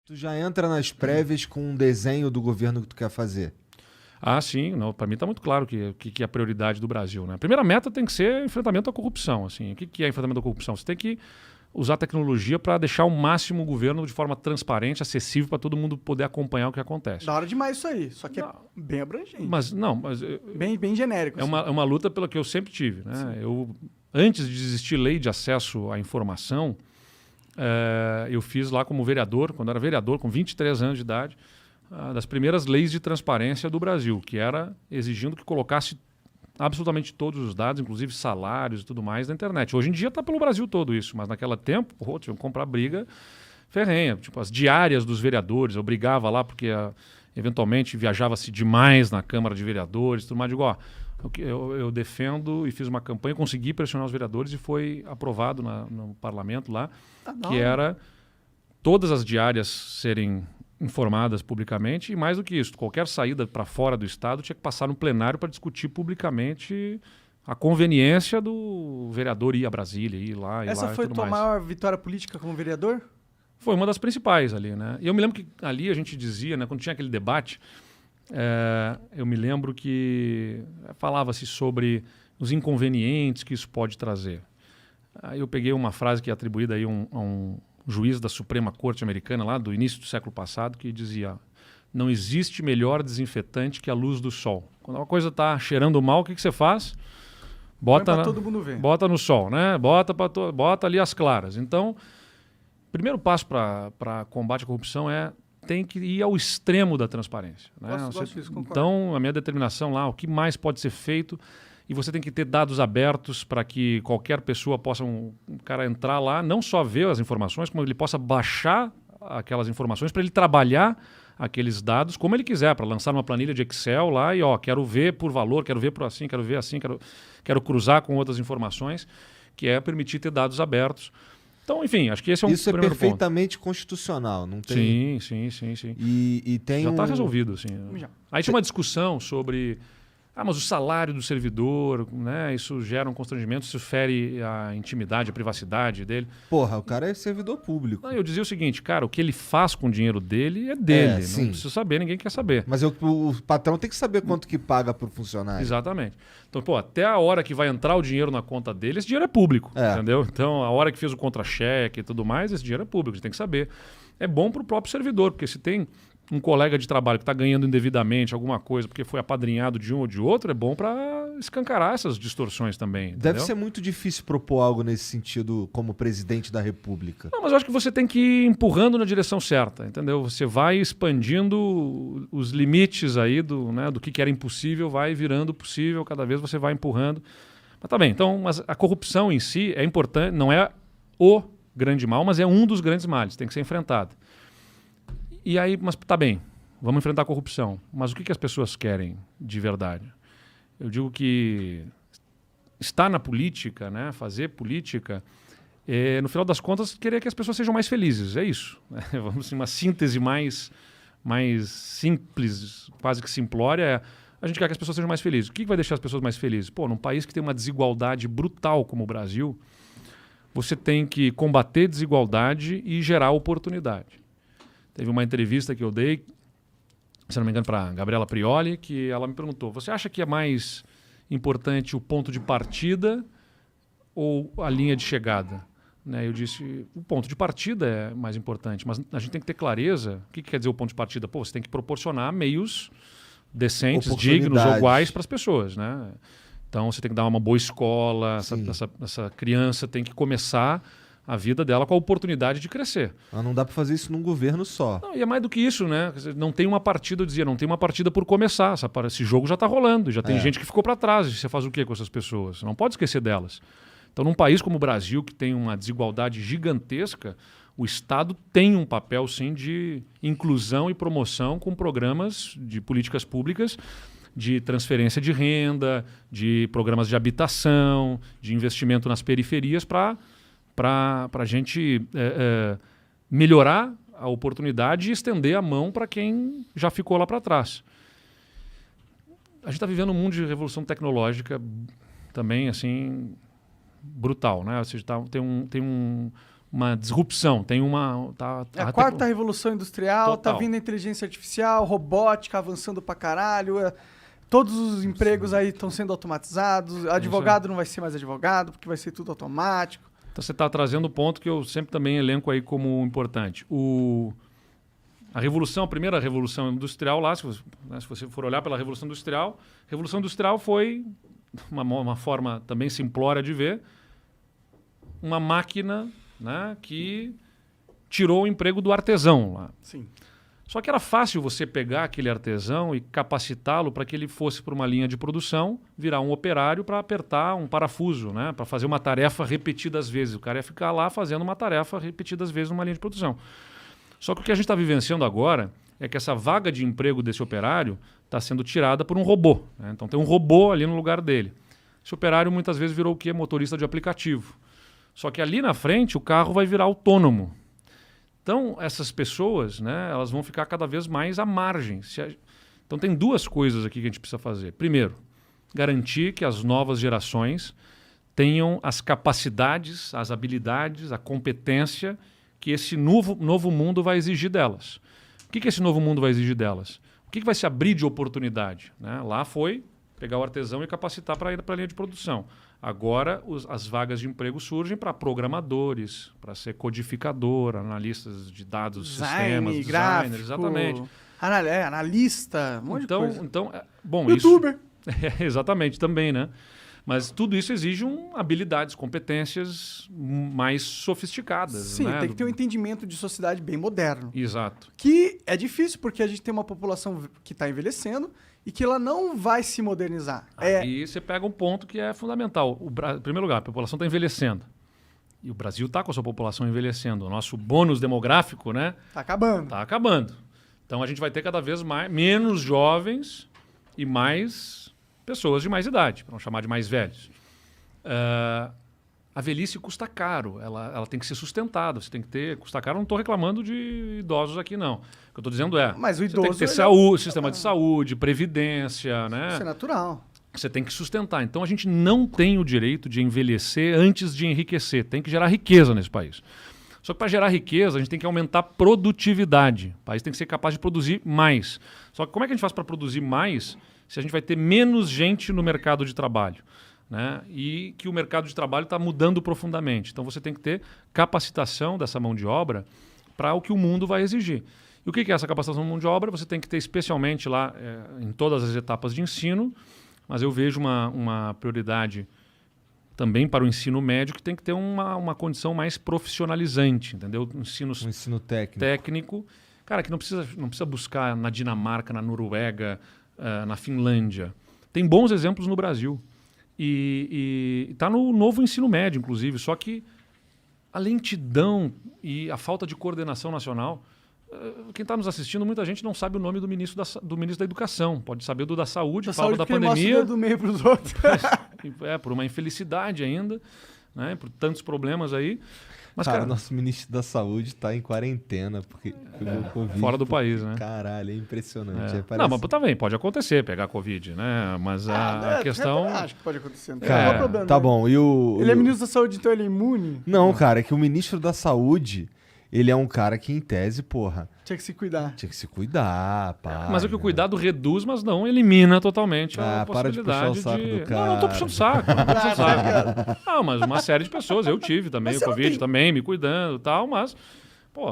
Tu já entra nas prévias com um desenho do governo que tu quer fazer. Ah, sim. Para mim está muito claro que é a prioridade do Brasil. Né? A primeira meta tem que ser enfrentamento à corrupção. Assim. O que é enfrentamento à corrupção? Você tem que usar a tecnologia para deixar ao máximo o governo de forma transparente, acessível para todo mundo poder acompanhar o que acontece. Da hora demais isso aí, só que é bem abrangente. Mas bem genérico. É uma luta pela que eu sempre tive. Né? Antes de existir lei de acesso à informação, eu fiz lá como vereador, quando era vereador, com 23 anos de idade, das primeiras leis de transparência do Brasil, que era exigindo que colocasse absolutamente todos os dados, inclusive salários e tudo mais, na internet. Hoje em dia está pelo Brasil todo isso, mas naquele tempo, tinha que comprar briga ferrenha. Tipo, as diárias dos vereadores, eu brigava lá porque eventualmente viajava-se demais na Câmara de Vereadores, tudo mais. Digo, eu defendo e fiz uma campanha, consegui pressionar os vereadores e foi aprovado no parlamento lá, que era todas as diárias serem informadas publicamente e, mais do que isso, qualquer saída para fora do Estado tinha que passar no plenário para discutir publicamente a conveniência do vereador ir a Brasília, ir lá, Essa foi a tua maior vitória política como vereador? Foi uma das principais ali, né? E eu me lembro que ali a gente dizia, né, quando tinha aquele debate, eu me lembro que falava-se sobre os inconvenientes que isso pode trazer. Aí eu peguei uma frase que é atribuída aí a um juiz da Suprema Corte Americana, lá do início do século passado, que dizia: não existe melhor desinfetante que a luz do sol. Quando uma coisa está cheirando mal, o que você faz? Bota todo mundo ver. Bota no sol, né? Bota ali as claras. Então, o primeiro passo para combate à corrupção tem que ir ao extremo da transparência. Né? Gosto disso, concordo. Então, a minha determinação lá, o que mais pode ser feito, e você tem que ter dados abertos para que qualquer pessoa possa, um cara entrar lá, não só ver as informações, como ele possa baixar aquelas informações para ele trabalhar aqueles dados como ele quiser, para lançar numa planilha de Excel lá e, quero ver por valor, quero ver por assim, quero ver assim, quero cruzar com outras informações, que é permitir ter dados abertos. Então, enfim, acho que esse é um Isso é primeiro perfeitamente constitucional, não tem... Sim. E tem já está resolvido, assim. Já. Aí tinha uma discussão sobre... mas o salário do servidor, né? Isso gera um constrangimento, isso fere a intimidade, a privacidade dele. Porra, o cara é servidor público. Eu dizia o seguinte, cara, o que ele faz com o dinheiro dele é dele. Sim. Não precisa saber, ninguém quer saber. Mas o patrão tem que saber quanto que paga pro funcionário. Exatamente. Então, até a hora que vai entrar o dinheiro na conta dele, esse dinheiro é público, entendeu? Então, a hora que fez o contra-cheque e tudo mais, esse dinheiro é público, a gente tem que saber. É bom pro próprio servidor, porque se tem um colega de trabalho que está ganhando indevidamente alguma coisa porque foi apadrinhado de um ou de outro, é bom para escancarar essas distorções também. Deve entendeu? ser muito difícil propor algo nesse sentido como presidente da República. Não, mas eu acho que você tem que ir empurrando na direção certa, entendeu? Você vai expandindo os limites aí do que era impossível, vai virando possível, cada vez você vai empurrando. Mas tá bem, então, mas a corrupção em si é importante, não é o grande mal, mas é um dos grandes males, tem que ser enfrentado. E aí, mas tá bem, vamos enfrentar a corrupção. Mas o que as pessoas querem de verdade? Eu digo que estar na política, né, fazer política, no final das contas, querer que as pessoas sejam mais felizes. É isso. Vamos dizer, uma síntese mais simples, quase que simplória, a gente quer que as pessoas sejam mais felizes. O que vai deixar as pessoas mais felizes? Num país que tem uma desigualdade brutal como o Brasil, você tem que combater desigualdade e gerar oportunidade. Teve uma entrevista que eu dei, se não me engano, para Gabriela Prioli, que ela me perguntou: você acha que é mais importante o ponto de partida ou a linha de chegada? Né, eu disse, o ponto de partida é mais importante, mas a gente tem que ter clareza. O que quer dizer o ponto de partida? Você tem que proporcionar meios decentes, dignos ou iguais para as pessoas. Né? Então, você tem que dar uma boa escola, essa criança tem que começar a vida dela com a oportunidade de crescer. Mas não dá para fazer isso num governo só. Não, e é mais do que isso, né? Não tem uma partida, eu dizia, não tem uma partida por começar. Esse jogo já está rolando, já tem gente que ficou para trás. Você faz o quê com essas pessoas? Você não pode esquecer delas. Então, num país como o Brasil, que tem uma desigualdade gigantesca, o Estado tem um papel, sim, de inclusão e promoção com programas de políticas públicas, de transferência de renda, de programas de habitação, de investimento nas periferias para a gente melhorar a oportunidade e estender a mão para quem já ficou lá para trás. A gente está vivendo um mundo de revolução tecnológica também assim brutal, né? Ou seja, tem uma disrupção, tem uma... É a quarta revolução industrial, Total. tá vindo a inteligência artificial, robótica avançando pra caralho, todos os empregos aí estão sendo automatizados, advogado não vai ser mais advogado, porque vai ser tudo automático. Então você está trazendo o ponto que eu sempre também elenco aí como importante. A primeira revolução industrial lá, se você for olhar pela revolução industrial foi uma forma também simplória de ver, uma máquina, né, que tirou o emprego do artesão lá. Sim. Só que era fácil você pegar aquele artesão e capacitá-lo para que ele fosse para uma linha de produção, virar um operário para apertar um parafuso, né, para fazer uma tarefa repetidas vezes. O cara ia ficar lá fazendo uma tarefa repetidas vezes numa linha de produção. Só que o que a gente está vivenciando agora é que essa vaga de emprego desse operário está sendo tirada por um robô, né? Então tem um robô ali no lugar dele. Esse operário muitas vezes virou o quê? Motorista de aplicativo. Só que ali na frente o carro vai virar autônomo. Então essas pessoas, né, elas vão ficar cada vez mais à margem. Então tem duas coisas aqui que a gente precisa fazer. Primeiro, garantir que as novas gerações tenham as capacidades, as habilidades, a competência que esse novo mundo vai exigir delas. O que esse novo mundo vai exigir delas? O que vai se abrir de oportunidade? Né? Lá foi pegar o artesão e capacitar para ir para a linha de produção. Agora as vagas de emprego surgem para programadores, para ser codificador, analistas de dados, sistemas, gráfico, designers, exatamente. Analista, um monte de coisa. Bom, YouTuber. Isso, exatamente, também, né? Mas tudo isso exige habilidades, competências mais sofisticadas. Sim, né? tem que ter um entendimento de sociedade bem moderno. Exato. Que é difícil porque a gente tem uma população que está envelhecendo e que ela não vai se modernizar. Aí você pega um ponto que é fundamental. Em primeiro lugar, a população está envelhecendo. E o Brasil está com a sua população envelhecendo. O nosso bônus demográfico, né? Está acabando. Está acabando. Então a gente vai ter cada vez menos jovens e mais pessoas de mais idade, para não chamar de mais velhos. A velhice custa caro, ela tem que ser sustentada, você tem que ter... Custa caro, não estou reclamando de idosos aqui, não. O que eu estou dizendo Mas o você idoso... tem que ter saúde, sistema de saúde, previdência, né? Isso é natural. Você tem que sustentar. Então a gente não tem o direito de envelhecer antes de enriquecer. Tem que gerar riqueza nesse país. Só que para gerar riqueza, a gente tem que aumentar a produtividade. O país tem que ser capaz de produzir mais. Só que como é que a gente faz para produzir mais se a gente vai ter menos gente no mercado de trabalho, né? E que o mercado de trabalho está mudando profundamente. Então você tem que ter capacitação dessa mão de obra para o que o mundo vai exigir. E o que é essa capacitação da mão de obra? Você tem que ter especialmente lá em todas as etapas de ensino, mas eu vejo uma prioridade também para o ensino médio, que tem que ter uma condição mais profissionalizante, entendeu? Um ensino técnico. Cara, que não precisa buscar na Dinamarca, na Noruega, na Finlândia. Tem bons exemplos no Brasil. E está no novo ensino médio, inclusive. Só que a lentidão e a falta de coordenação nacional... Quem está nos assistindo, muita gente não sabe o nome do ministro da Educação. Pode saber do da Saúde, fala da pandemia. Do meio para os outros. Por uma infelicidade ainda, né? Por tantos problemas aí. Mas, cara, nosso ministro da Saúde está em quarentena, porque pegou Covid. Fora do país, né? Caralho, é impressionante. Não, mas também pode acontecer pegar Covid, né? Mas a questão... Acho que pode acontecer. Não cara, tem problema, tá né? bom. Ele é ministro da Saúde, então ele é imune? Não, cara, é que o ministro da Saúde... Ele é um cara que, em tese, porra... Tinha que se cuidar. Tinha que se cuidar, pá. Mas o que o cuidado reduz, mas não elimina totalmente a para de puxar o saco do cara. Não tô puxando saco. Não tô puxando saco. Não, mas uma série de pessoas. Eu tive também Mas o Covid, também me cuidando e tal, mas... Pô,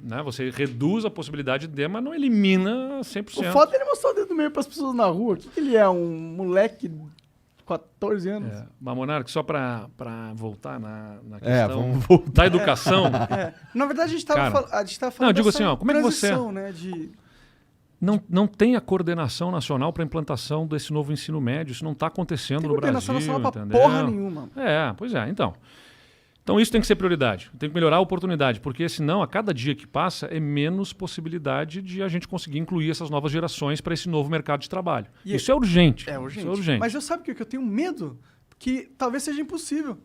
né, você reduz a possibilidade de, mas não elimina 100%. O foda é ele mostrar o dedo meio pras pessoas na rua. O que ele é? Um moleque... 14 anos. Mas, Monark, só para voltar na questão vamos voltar. da educação... Na verdade, a gente estava falando não, eu digo assim, ó, como é que você... Né, Não tem a coordenação nacional para a implantação desse novo ensino médio. Isso não está acontecendo no Brasil. Não tem coordenação nacional entendeu? pra porra nenhuma. Pois é. Então isso tem que ser prioridade. Tem que melhorar a oportunidade, porque senão, a cada dia que passa, é menos possibilidade de a gente conseguir incluir essas novas gerações para esse novo mercado de trabalho. Isso é urgente. É urgente. Isso é urgente. Mas eu sabe o que eu tenho medo? Que talvez seja impossível.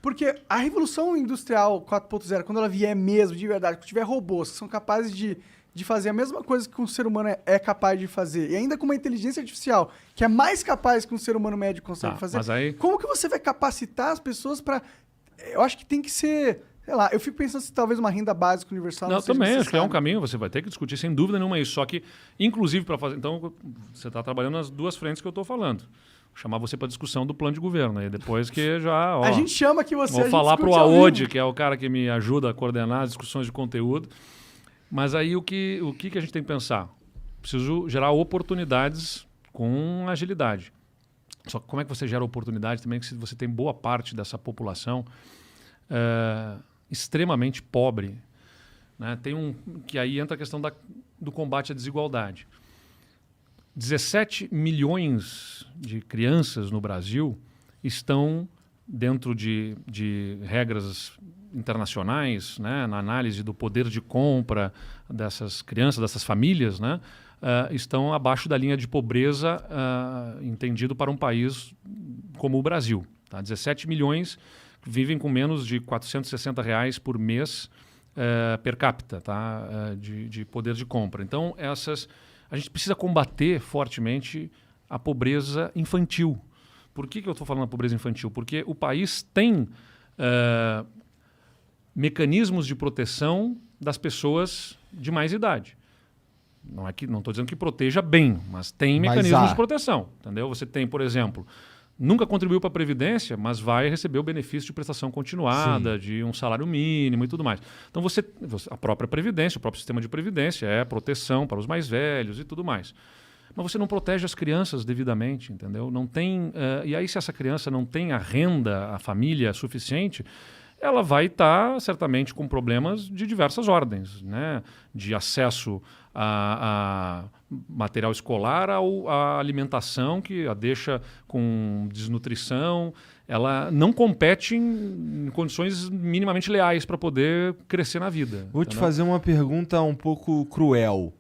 Porque a Revolução Industrial 4.0, quando ela vier mesmo, de verdade, quando tiver robôs que são capazes de fazer a mesma coisa que um ser humano é capaz de fazer, e ainda com uma inteligência artificial que é mais capaz que um ser humano médio consegue fazer, mas aí... como que você vai capacitar as pessoas para... Eu acho que tem que ser... Sei lá, eu fico pensando se talvez uma renda básica universal Não, seja também, acho que é um necessário. caminho, você vai ter que discutir sem dúvida nenhuma isso. Só que, inclusive, para fazer. Então, você está trabalhando nas duas frentes que eu estou falando. Vou chamar você para discussão do plano de governo. Aí depois que já. Ó, A gente chama aqui você. vou a gente falar para o discute ao Aode, vivo. que é o cara que me ajuda a coordenar as discussões de conteúdo. Mas aí o que a gente tem que pensar? Preciso gerar oportunidades com agilidade. Só que como é que você gera oportunidade também se você tem boa parte dessa população extremamente pobre, né? Que aí entra a questão do combate à desigualdade. 17 milhões de crianças no Brasil estão dentro de regras internacionais, né, na análise do poder de compra dessas crianças, dessas famílias, né, estão abaixo da linha de pobreza entendido para um país como o Brasil. Tá? 17 milhões vivem com menos de R$460 por mês per capita, tá? De poder de compra. Então, a gente precisa combater fortemente a pobreza infantil. Por que eu estou falando da pobreza infantil? Porque o país tem mecanismos de proteção das pessoas de mais idade. Não estou dizendo que proteja bem, mas tem mecanismos de proteção. Entendeu? Você tem, por exemplo, nunca contribuiu para a Previdência, mas vai receber o benefício de prestação continuada, sim, de um salário mínimo e tudo mais. Então, a própria Previdência, o próprio sistema de Previdência é proteção para os mais velhos e tudo mais. Mas você não protege as crianças devidamente, entendeu? Não tem, e aí, se essa criança não tem a renda, a família suficiente, ela vai estar certamente com problemas de diversas ordens, né? De acesso a material escolar, a alimentação que a deixa com desnutrição. Ela não compete em condições minimamente leais para poder crescer na vida. Vou te fazer uma pergunta um pouco cruel.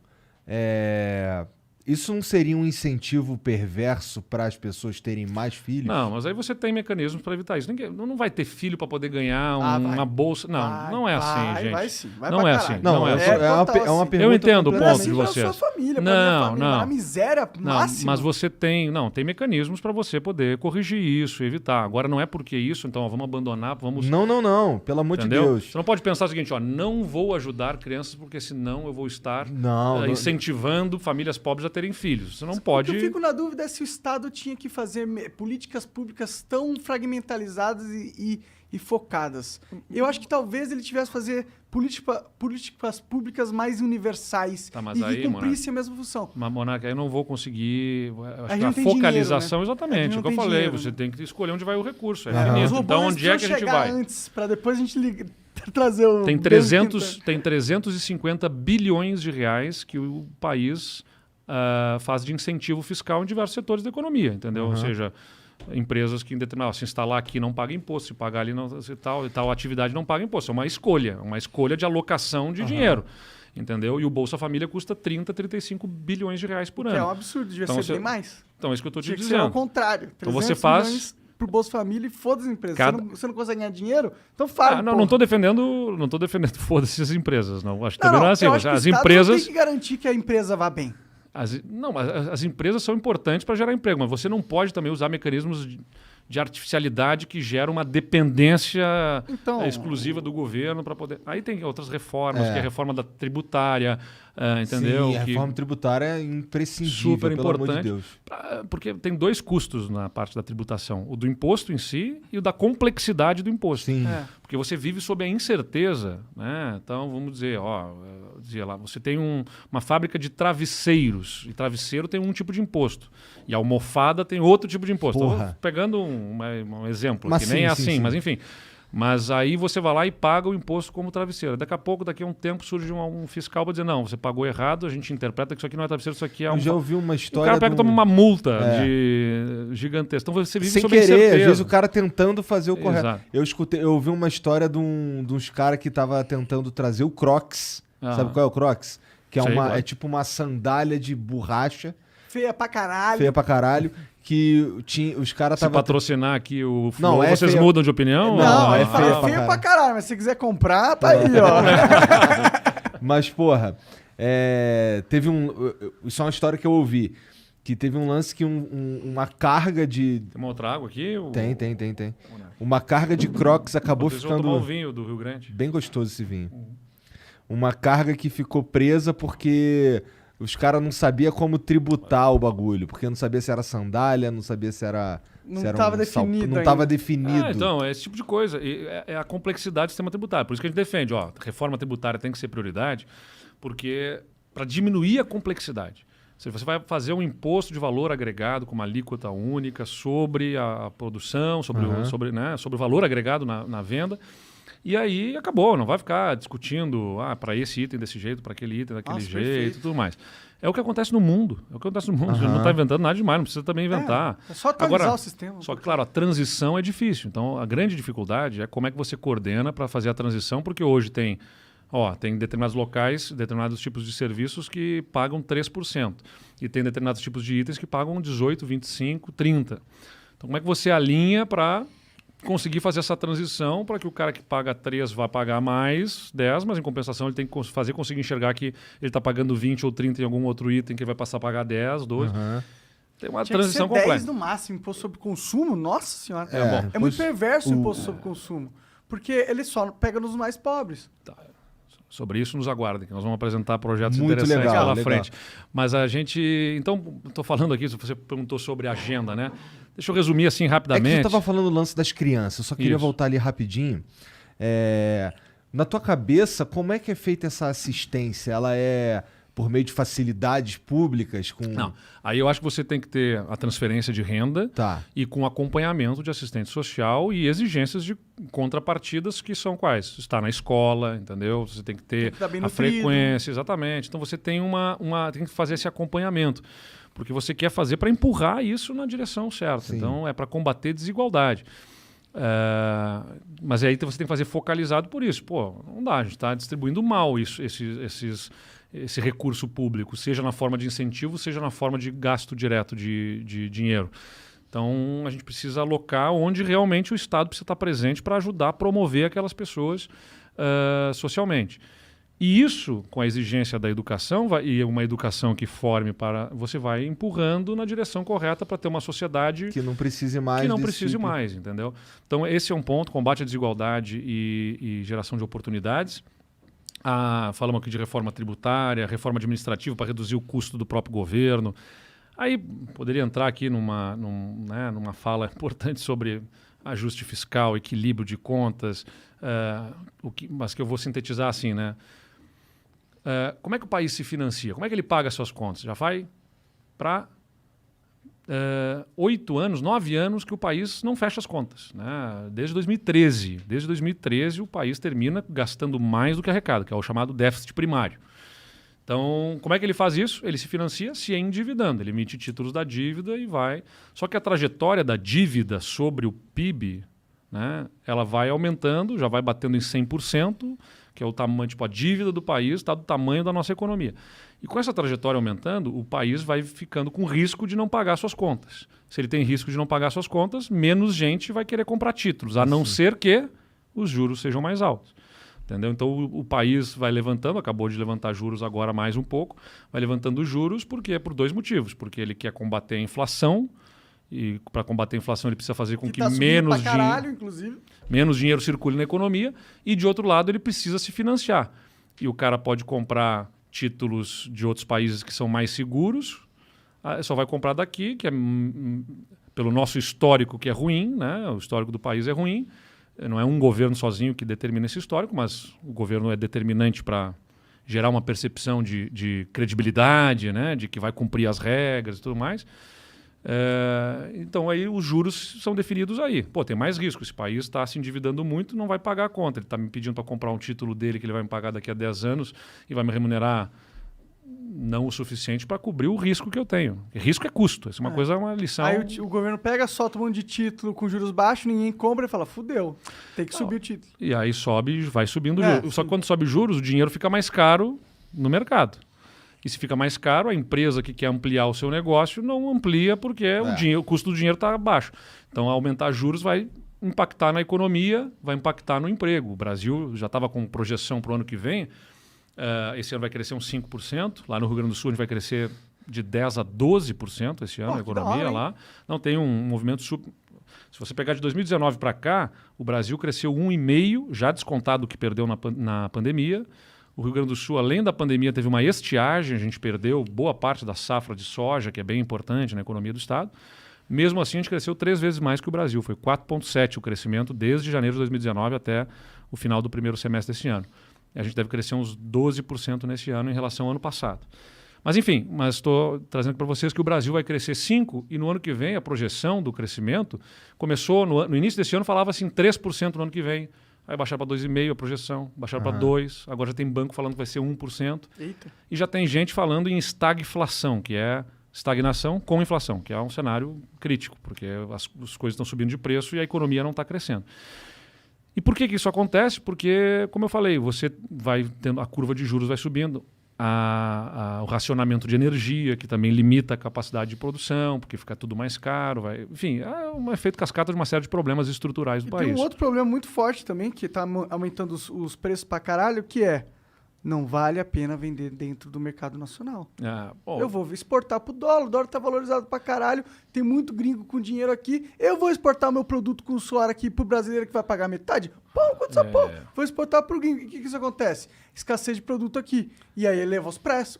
Isso não seria um incentivo perverso para as pessoas terem mais filhos? Não, mas aí você tem mecanismos para evitar isso. Não vai ter filho para poder ganhar uma bolsa. Não, não é assim, gente. Vai sim, vai não pra é caralho. assim. Não, Não é assim. é uma pergunta. Eu entendo o ponto assim de pra vocês. sua família, pra Não, minha família, não. na miséria máxima. Mas você tem mecanismos para você poder corrigir isso, evitar. Agora não é porque isso, então vamos abandonar, vamos. Não, pelo amor Entendeu? de Deus. Você não pode pensar o seguinte, não vou ajudar crianças porque senão eu vou estar incentivando famílias pobres a terem filhos. Você não pode. Eu fico na dúvida se o Estado tinha que fazer políticas públicas tão fragmentalizadas e focadas. Eu acho que talvez ele tivesse que fazer políticas públicas mais universais e que cumprissem a mesma função. Mas, Monarca, aí eu não vou conseguir. Acho que a focalização, dinheiro, né? exatamente, o que eu falei. Dinheiro, você tem que escolher onde vai o recurso. É Os infinito. robôs Então, onde é que a gente vai? Antes, para depois a gente trazer o. Tem 350 bilhões de reais que o país faz de incentivo fiscal em diversos setores da economia, entendeu? Ou seja, empresas que em determinado, se instalar aqui não paga imposto, se pagar ali não, se tal atividade não paga imposto. É uma escolha de alocação de dinheiro, entendeu? E o Bolsa Família custa 35 bilhões de reais por ano. É um absurdo, devia ser bem mais. Então é isso que eu estou te dizendo. Tinha que ser ao contrário. Então você faz pro Bolsa Família e foda-se as empresas. Você não consegue ganhar dinheiro? Então fala. Não estou defendendo foda-se as empresas, não. Acho que também não é assim. Eu acho que as o Estado empresas tem que garantir que a empresa vá bem. Mas as empresas são importantes para gerar emprego, mas você não pode também usar mecanismos de artificialidade que geram uma dependência exclusiva do governo para poder. Aí tem outras reformas, que é a reforma da tributária, entendeu? Sim, a reforma tributária é imprescindível, super pelo importante, amor de Deus. Porque tem dois custos na parte da tributação: o do imposto em si e o da complexidade do imposto. Sim. Porque você vive sob a incerteza, né? Então, vamos dizer, você tem uma fábrica de travesseiros, e travesseiro tem um tipo de imposto, e a almofada tem outro tipo de imposto. Estou pegando um exemplo, mas que nem é assim, sim. mas enfim. Mas aí você vai lá e paga o imposto como travesseiro. Daqui a um tempo, surge um fiscal para dizer, não, você pagou errado, a gente interpreta que isso aqui não é travesseiro, isso aqui é Eu já ouvi uma história. O cara pega e toma uma multa gigantesca. Então você vive sem sob querer, incerteza. às vezes o cara tentando fazer o correto. Exato. Eu ouvi uma história de uns caras que tava tentando trazer o Crocs. Sabe qual é o Crocs? Que é tipo uma sandália de borracha. Feia pra caralho. Que os caras Se estavam... patrocinar aqui o Não, Flow, vocês feia. Não, de opinião? Não, é feia pra caralho. Mas se você quiser comprar, tá aí, ó. Mas, porra, teve isso é uma história que eu ouvi. Que teve um lance que uma carga de... Tem uma outra água aqui? Tem. Uma carga de Crocs acabou ficando... Eu tomar o vinho do Rio Grande. Bem gostoso esse vinho. Uma carga que ficou presa porque os caras não sabiam como tributar o bagulho. Porque não sabia se era sandália, não sabia se era... Não estava definido Não estava definido. Então, é esse tipo de coisa. É a complexidade do sistema tributário. Por isso que a gente defende, reforma tributária tem que ser prioridade, porque para diminuir a complexidade. Se você vai fazer um imposto de valor agregado com uma alíquota única sobre a produção, sobre o valor agregado na venda, e aí acabou, não vai ficar discutindo para esse item desse jeito, para aquele item daquele jeito e tudo mais. É o que acontece no mundo. Você não está inventando nada demais, não precisa também inventar. É só atualizar o sistema. Só que, claro, a transição é difícil. Então, a grande dificuldade é como é que você coordena para fazer a transição, porque hoje tem determinados locais, determinados tipos de serviços que pagam 3%. E tem determinados tipos de itens que pagam 18%, 25%, 30%. Então, como é que você alinha para conseguir fazer essa transição para que o cara que paga 3 vá pagar mais 10, mas em compensação ele tem que conseguir enxergar que ele está pagando 20 ou 30 em algum outro item que ele vai passar a pagar 10, 12. Tem uma transição completa. 10 no máximo, imposto sobre consumo, nossa senhora. É muito perverso o imposto sobre consumo, porque ele só pega nos mais pobres. Tá. Sobre isso, nos aguardem, que nós vamos apresentar projetos muito interessantes legal, pela frente. Mas a gente... Então, estou falando aqui, você perguntou sobre a agenda, né? Deixa eu resumir assim rapidamente. É que você estava falando do lance das crianças, eu só queria voltar ali rapidinho. Na tua cabeça, como é que é feita essa assistência? Ela é por meio de facilidades públicas? Não, aí eu acho que você tem que ter a transferência de renda e com acompanhamento de assistente social e exigências de contrapartidas que são quais? Estar na escola, entendeu? Você tem que ter a frequência, exatamente. Então você tem tem que fazer esse acompanhamento, porque você quer fazer para empurrar isso na direção certa. Sim. Então é para combater desigualdade. Mas aí você tem que fazer focalizado por isso. Não dá, a gente está distribuindo mal esse recurso público, seja na forma de incentivo, seja na forma de gasto direto de dinheiro. Então, a gente precisa alocar onde realmente o Estado precisa estar presente para ajudar a promover aquelas pessoas socialmente. E isso, com a exigência da educação, e uma educação que forme você vai empurrando na direção correta para ter uma sociedade que não precise mais. Entendeu? Então, esse é um ponto, combate à desigualdade e geração de oportunidades. Falamos aqui de reforma tributária, reforma administrativa para reduzir o custo do próprio governo. Aí poderia entrar aqui numa fala importante sobre ajuste fiscal, equilíbrio de contas, mas que eu vou sintetizar assim, né? Como é que o país se financia? Como é que ele paga suas contas? Já vai para 8 anos, 9 anos que o país não fecha as contas, né? Desde 2013. Desde 2013 o país termina gastando mais do que arrecada, que é o chamado déficit primário. Então, como é que ele faz isso? Ele se financia se endividando. Ele emite títulos da dívida e vai... Só que a trajetória da dívida sobre o PIB, né, ela vai aumentando, já vai batendo em 100%, que é o tamanho, tipo, a dívida do país está do tamanho da nossa economia. E com essa trajetória aumentando, o país vai ficando com risco de não pagar suas contas. Se ele tem risco de não pagar suas contas, menos gente vai querer comprar títulos, a não ser que os juros sejam mais altos. Entendeu? Então o país vai levantando, acabou de levantar juros agora mais um pouco, vai levantando juros por 2 motivos. Porque ele quer combater a inflação, e para combater a inflação ele precisa fazer com que menos dinheiro circule na economia, e de outro lado ele precisa se financiar. E o cara pode comprar títulos de outros países que são mais seguros, só vai comprar daqui, que é pelo nosso histórico que é ruim, né? O histórico do país é ruim. Não é um governo sozinho que determina esse histórico, mas o governo é determinante para gerar uma percepção de credibilidade, né? De que vai cumprir as regras e tudo mais. Então aí os juros são definidos aí. Tem mais risco. Esse país está se endividando muito, não vai pagar a conta. Ele está me pedindo para comprar um título dele que ele vai me pagar daqui a 10 anos e vai me remunerar não o suficiente para cobrir o risco que eu tenho. Risco é custo. Essa é uma lição. Aí o governo pega, solta um monte de título com juros baixos, ninguém compra e fala, fudeu, tem que subir o título. E aí vai subindo juros. Só que quando sobe juros, o dinheiro fica mais caro no mercado. E se fica mais caro, a empresa que quer ampliar o seu negócio não amplia porque o custo do dinheiro está baixo. Então, aumentar juros vai impactar na economia, vai impactar no emprego. O Brasil já estava com projeção para o ano que vem. Esse ano vai crescer uns 5%. Lá no Rio Grande do Sul a gente vai crescer de 10% a 12% esse ano, a economia hora, lá. Não, tem um movimento super... Se você pegar de 2019 para cá, o Brasil cresceu 1,5%, já descontado o que perdeu na pandemia. O Rio Grande do Sul, além da pandemia, teve uma estiagem, a gente perdeu boa parte da safra de soja, que é bem importante na economia do Estado. Mesmo assim, a gente cresceu 3 vezes mais que o Brasil. Foi 4,7% o crescimento desde janeiro de 2019 até o final do primeiro semestre deste ano. A gente deve crescer uns 12% nesse ano em relação ao ano passado. Mas enfim, estou trazendo para vocês que o Brasil vai crescer 5% e no ano que vem a projeção do crescimento começou, no início desse ano falava-se em 3% no ano que vem, aí baixar para 2,5% a projeção, baixar para 2%, agora já tem banco falando que vai ser 1%. Eita. E já tem gente falando em estagflação, que é estagnação com inflação, que é um cenário crítico, porque as coisas estão subindo de preço e a economia não está crescendo. E por que isso acontece? Porque, como eu falei, você vai tendo, a curva de juros vai subindo, o racionamento de energia, que também limita a capacidade de produção, porque fica tudo mais caro. Enfim, é um efeito cascata de uma série de problemas estruturais do país. Tem um outro problema muito forte também, que está aumentando os preços pra caralho, que é não vale a pena vender dentro do mercado nacional. Eu vou exportar pro dólar, o dólar tá valorizado pra caralho, tem muito gringo com dinheiro aqui, eu vou exportar o meu produto com suor aqui pro brasileiro que vai pagar metade? Quanto essa porra? Vou exportar pro gringo. O que isso acontece? Escassez de produto aqui. E aí eleva os preços.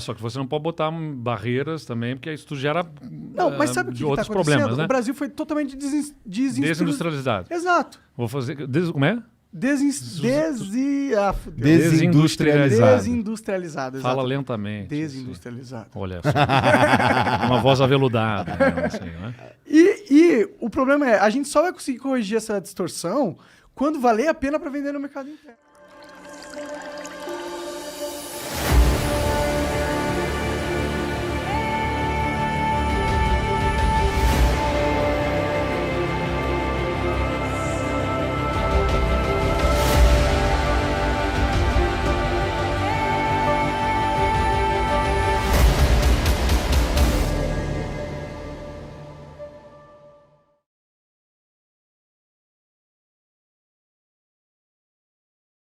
Só que você não pode botar barreiras também, porque isso gera não, mas sabe o que outros tá problemas, né? O Brasil foi totalmente desindustrializado. Exato. Vou fazer... Como é? Desindustrializado. Fala lentamente. Desindustrializado. Assim. Olha só. Uma voz aveludada. Assim, né? E o problema é, a gente só vai conseguir corrigir essa distorção quando valer a pena para vender no mercado interno.